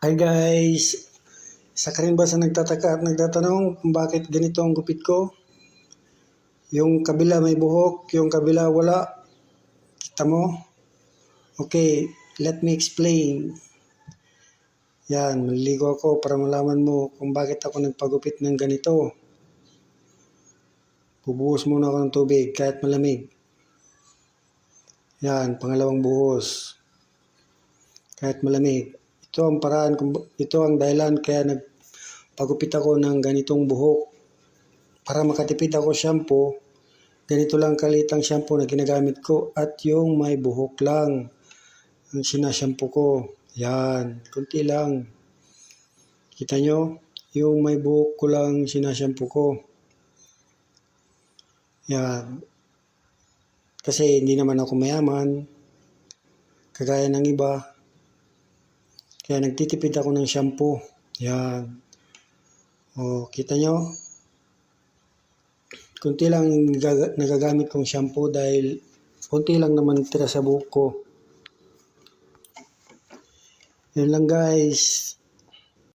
Hi guys! Isa ka rin ba sa nagtataka at nagtatanong kung bakit ganito ang gupit ko? Yung kabila may buhok, yung kabila wala. Kita mo? Okay, let me explain. Yan, maliligo ako para malaman mo kung bakit ako nagpagupit ng ganito. Bubuhos muna ako ng tubig kahit malamig. Yan, pangalawang buhos. Kahit malamig. Ito ang paraan, ito ang dahilan kaya nagpagupit ako ng ganitong buhok. Para makatipid ako shampoo, ganito lang kaliit ang shampoo na ginagamit ko at yung may buhok lang ang sinashampoo ko. Yan, kunti lang. Kita nyo? Yung may buhok ko lang sinashampoo ko. Yan. Kasi hindi naman ako mayaman, kagaya ng iba. Kaya nagtitipid ako ng shampoo. Yan. O, kita nyo? Kunti lang nagagamit kong shampoo dahil kunti lang naman tira sa buhok ko. Yan lang guys.